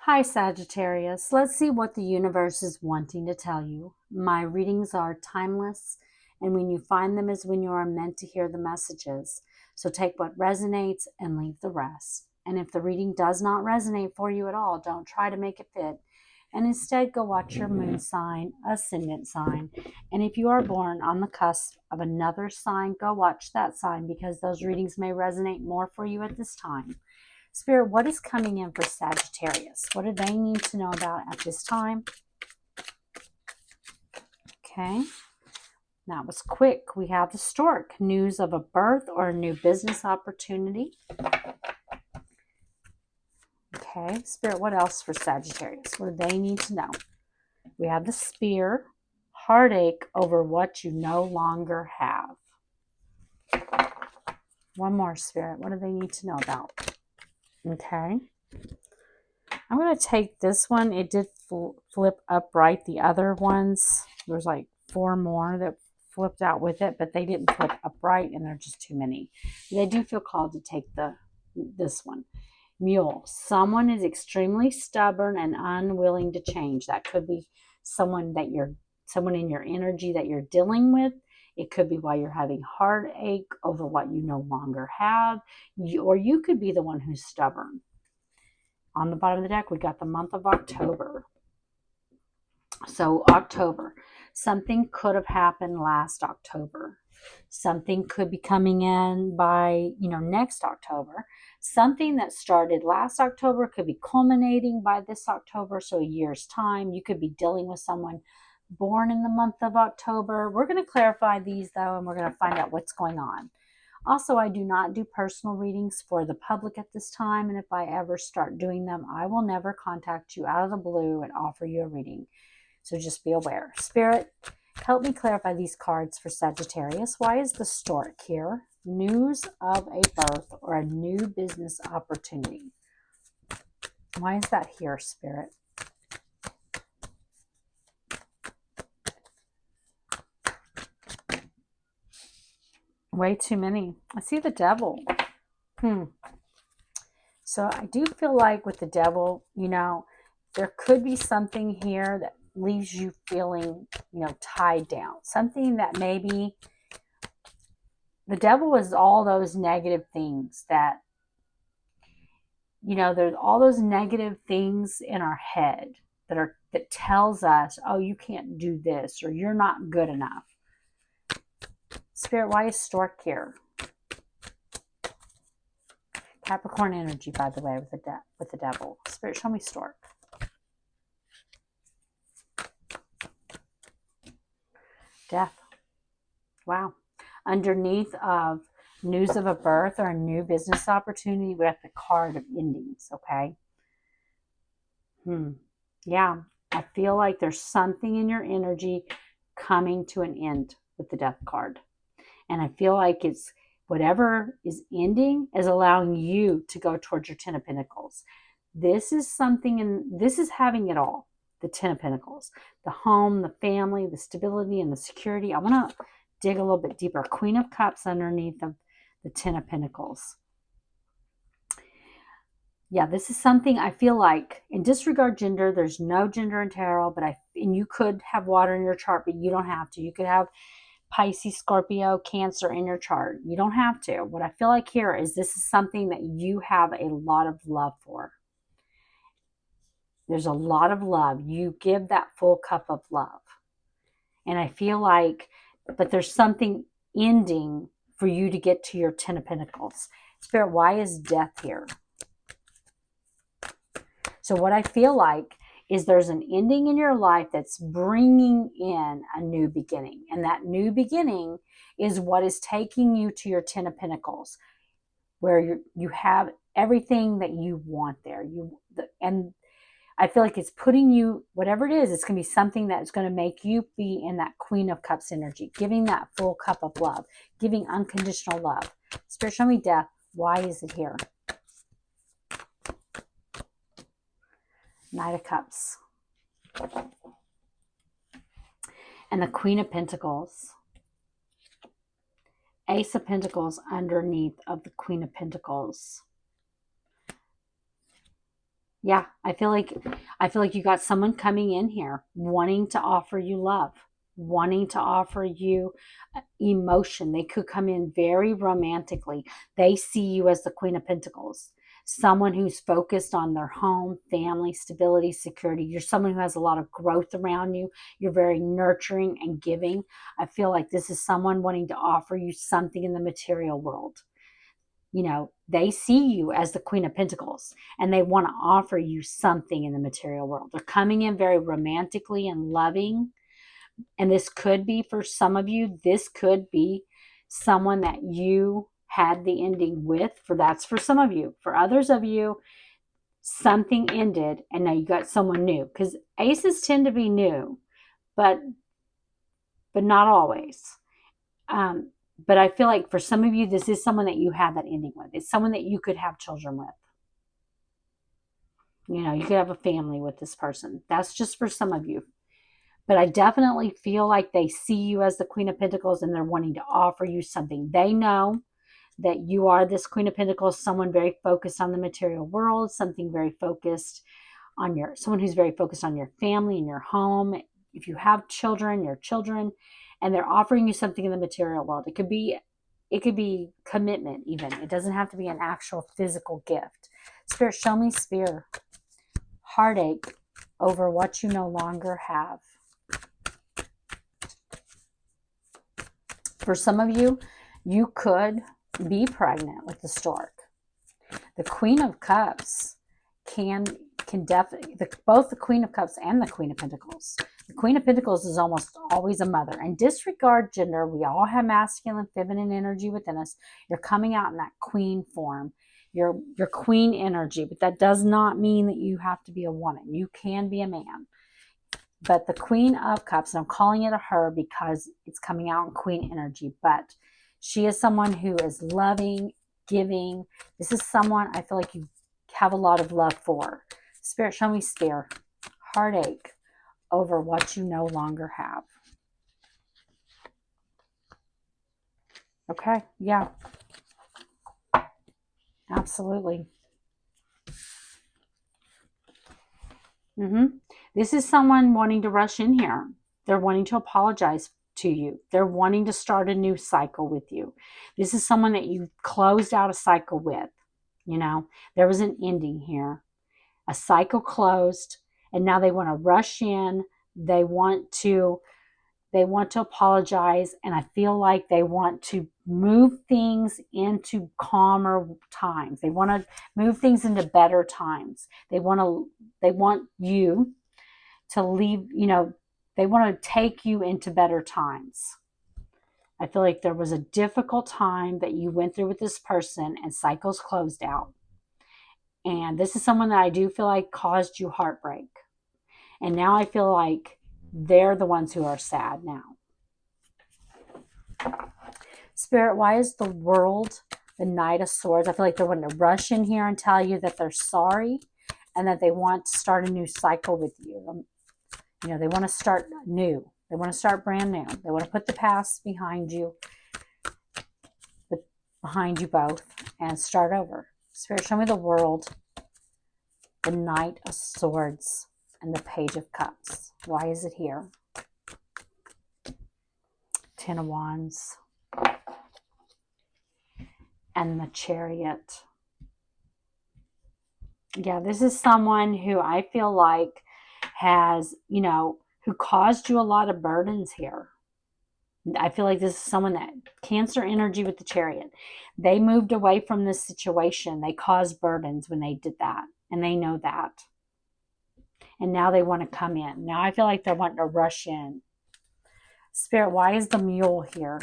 Hi, Sagittarius. Let's see what the universe is wanting to tell you. My readings are timeless, and when you find them is when you are meant to hear the messages. So take what resonates and leave the rest. And if the reading does not resonate for you at all, don't try to make it fit. And instead, go watch your moon sign, ascendant sign. And if you are born on the cusp of another sign, go watch that sign because those readings may resonate more for you at this time. Spirit, what is coming in for Sagittarius? What do they need to know about at this time? Okay, that was quick. We have the stork, news of a birth or a new business opportunity. Okay, Spirit, what else for Sagittarius? What do they need to know? We have the spear, heartache over what you no longer have. One more, Spirit, what do they need to know about? Okay. I'm going to take this one. It did flip upright. The other ones, there's like 4 more that flipped out with it, but they didn't flip upright, and they're just too many. But I do feel called to take this one. Mule. Someone is extremely stubborn and unwilling to change. That could be someone in your energy that you're dealing with. It could be why you're having heartache over what you no longer have, or you could be the one who's stubborn. On the bottom of the deck, we got the month of October. So October, something could have happened last October. Something could be coming in by, next October. Something that started last October could be culminating by this October. So a year's time, you could be dealing with someone born in the month of October. We're going to clarify these though, and we're going to find out what's going on. Also, I do not do personal readings for the public at this time, and if I ever start doing them, I will never contact you out of the blue and offer you a reading. So just be aware. Spirit, help me clarify these cards for Sagittarius. Why is the stork here? News of a birth or a new business opportunity. Why is that here, Spirit? Way too many. I see the devil. So I do feel like with the devil, there could be something here that leaves you feeling, tied down. Something that maybe the devil is all those negative things that, there's all those negative things in our head that tells us, oh, you can't do this or you're not good enough. Spirit, why is stork here? Capricorn energy, by the way, with the devil. Spirit, show me stork. Death. Wow. Underneath of news of a birth or a new business opportunity, we have the card of endings, okay? Yeah. I feel like there's something in your energy coming to an end with the death card. And I feel like it's whatever is ending is allowing you to go towards your 10 of Pentacles. This is something, and this is having it all. The 10 of Pentacles, the home, the family, the stability, and the security. I want to dig a little bit deeper. Queen of Cups underneath of the 10 of Pentacles. Yeah, this is something I feel like, in disregard gender, there's no gender in tarot, and you could have water in your chart, but you don't have to. You could have Pisces, Scorpio, Cancer in your chart. You don't have to. What I feel like here is this is something that you have a lot of love for. There's a lot of love. You give that full cup of love. And I feel like, but there's something ending for you to get to your 10 of Pentacles. Spirit, why is death here? So what I feel like is there's an ending in your life that's bringing in a new beginning. And that new beginning is what is taking you to your 10 of Pentacles, where you have everything that you want there. And I feel like it's putting you, whatever it is, it's going to be something that's going to make you be in that Queen of Cups energy, giving that full cup of love, giving unconditional love. Spirit, show me death. Why is it here? Knight of Cups. And the Queen of Pentacles. Ace of Pentacles underneath of the Queen of Pentacles. Yeah, I feel like you got someone coming in here wanting to offer you love, wanting to offer you emotion. They could come in very romantically. They see you as the Queen of Pentacles, someone who's focused on their home, family, stability, security. You're someone who has a lot of growth around you. You're very nurturing and giving. I feel like this is someone wanting to offer you something in the material world. You know, they see you as the Queen of Pentacles and they want to offer you something in the material world. They're coming in very romantically and loving. And this could be, for some of you, this could be someone that you had the ending with. That's for some of you. For others of you, something ended and now you got someone new. Because aces tend to be new, but not always. But I feel like for some of you, this is someone that you had that ending with. It's someone that you could have children with. You know, you could have a family with this person. That's just for some of you. But I definitely feel like they see you as the Queen of Pentacles and they're wanting to offer you something. They know that you are this Queen of Pentacles, someone very focused on the material world, something very focused on someone who's very focused on your family and your home. If you have children, your children, and they're offering you something in the material world. It could be commitment even. It doesn't have to be an actual physical gift. Spirit, show me spear. Heartache over what you no longer have. For some of you, you could be pregnant with the stork. The Queen of Cups can definitely, both the Queen of Cups and the Queen of Pentacles. The Queen of Pentacles is almost always a mother. And disregard gender. We all have masculine, feminine energy within us. You're coming out in that queen form. Your queen energy. But that does not mean that you have to be a woman. You can be a man. But the Queen of Cups, and I'm calling it a her because it's coming out in queen energy. But she is someone who is loving, giving. This is someone I feel like you have a lot of love for. Spirit, show me spear. Heartache over what you no longer have. Okay, yeah. Absolutely. This is someone wanting to rush in here. They're wanting to apologize to you. They're wanting to start a new cycle with you. This is someone that you closed out a cycle with. You know, there was an ending here. A cycle closed, and now they want to rush in. They want to apologize, and I feel like they want to move things into calmer times. They want to move things into better times. They want you to leave, you know, they want to take you into better times. I feel like there was a difficult time that you went through with this person and cycles closed out. And this is someone that I do feel like caused you heartbreak. And now I feel like they're the ones who are sad now. Spirit, why is the World the Knight of Swords? I feel like they're wanting to rush in here and tell you that they're sorry and that they want to start a new cycle with you. You know, they want to start new. They want to start brand new. They want to put the past behind you both and start over. Spirit, show me the World, the Knight of Swords, and the Page of Cups. Why is it here? Ten of Wands. And the Chariot. Yeah, this is someone who I feel like has, you know, who caused you a lot of burdens here. I feel like this is someone that, Cancer energy with the Chariot. They moved away from this situation. They caused burdens when they did that. And they know that. And now they want to come in. Now I feel like they're wanting to rush in. Spirit, why is the Mule here?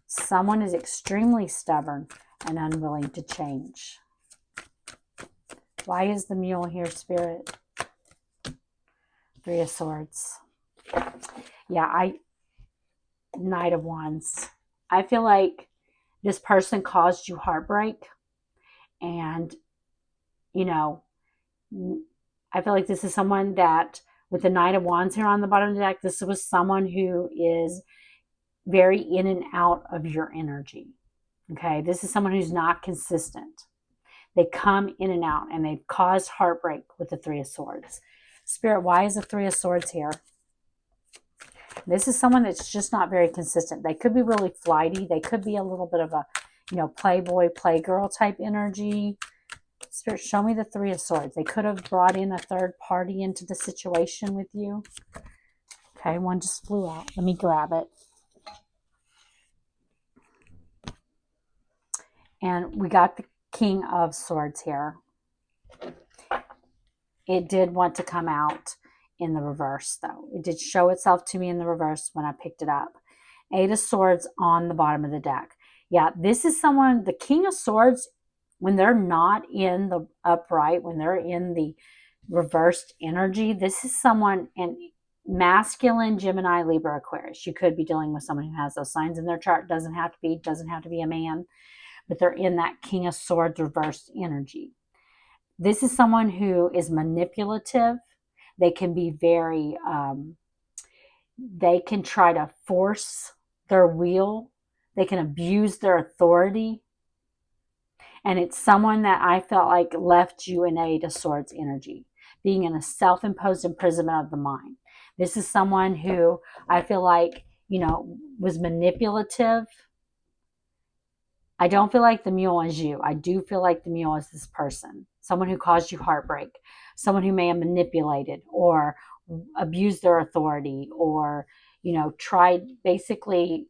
Someone is extremely stubborn and unwilling to change. Why is the Mule here, Spirit? Three of Swords. Yeah, Knight of Wands. I feel like this person caused you heartbreak. And, you know, I feel like this is someone that, with the Knight of Wands here on the bottom of the deck, this was someone who is very in and out of your energy. Okay, this is someone who's not consistent. They come in and out, and they've caused heartbreak with the Three of Swords. Spirit, why is the Three of Swords here? This is someone that's just not very consistent. They could be really flighty. They could be a little bit of a, playboy, playgirl type energy. Spirit, show me the Three of Swords. They could have brought in a third party into the situation with you. Okay, one just flew out. Let me grab it. And we got the King of Swords here. It did want to come out in the reverse, though. It did show itself to me in the reverse when I picked it up. Eight of Swords on the bottom of the deck. Yeah, this is someone, the King of Swords, when they're not in the upright, when they're in the reversed energy, this is someone in masculine, Gemini, Libra, Aquarius. You could be dealing with someone who has those signs in their chart. Doesn't have to be a man, but they're in that King of Swords reversed energy. This is someone who is manipulative. They can be very, they can try to force their will. They can abuse their authority. And it's someone that I felt like left you in Eight of Swords energy, being in a self-imposed imprisonment of the mind. This is someone who I feel like, was manipulative. I don't feel like the mule is you. I do feel like the mule is this person. Someone who caused you heartbreak. Someone who may have manipulated or abused their authority or, tried, basically,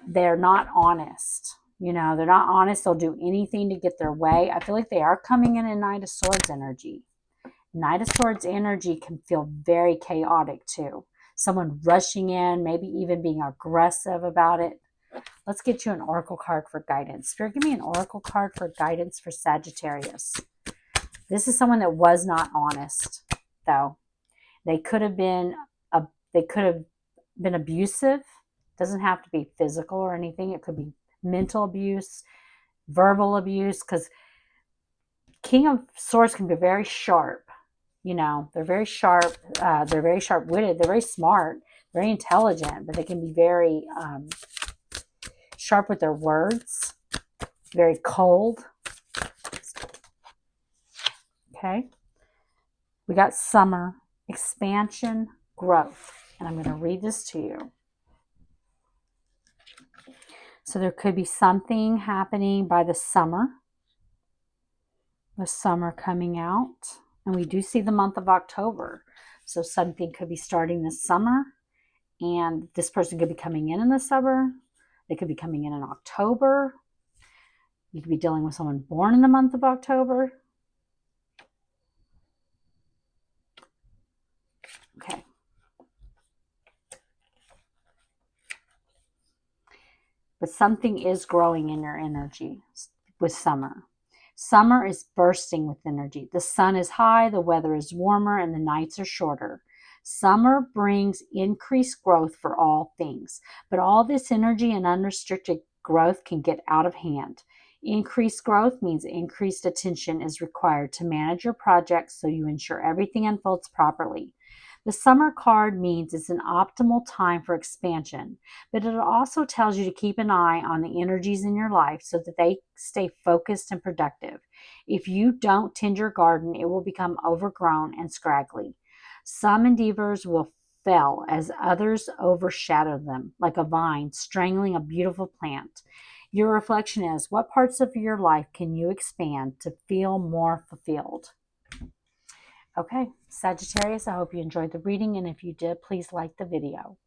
they're not honest. They're not honest. They'll do anything to get their way. I feel like they are coming in Knight of Swords energy. Knight of Swords energy can feel very chaotic too. Someone rushing in, maybe even being aggressive about it. Let's get you an oracle card for guidance. Spirit, give me an oracle card for guidance for Sagittarius. This is someone that was not honest, though. They could have been abusive. Doesn't have to be physical or anything. It could be mental abuse, verbal abuse, because King of Swords can be very sharp. They're very sharp. They're very sharp-witted. They're very smart, very intelligent, but they can be very sharp with their words, very cold. Okay. We got summer, expansion, growth. And I'm going to read this to you. So there could be something happening by the summer. The summer coming out. And we do see the month of October. So something could be starting this summer. And this person could be coming in the summer. They could be coming in October. You could be dealing with someone born in the month of October. Okay. But something is growing in your energy with summer. Summer is bursting with energy. The sun is high, the weather is warmer, and the nights are shorter. Summer brings increased growth for all things, but all this energy and unrestricted growth can get out of hand. Increased growth means increased attention is required to manage your projects so you ensure everything unfolds properly. The summer card means it's an optimal time for expansion, but it also tells you to keep an eye on the energies in your life so that they stay focused and productive. If you don't tend your garden, it will become overgrown and scraggly. Some endeavors will fail as others overshadow them, like a vine strangling a beautiful plant. Your reflection is, what parts of your life can you expand to feel more fulfilled? Okay, Sagittarius, I hope you enjoyed the reading, and if you did, please like the video.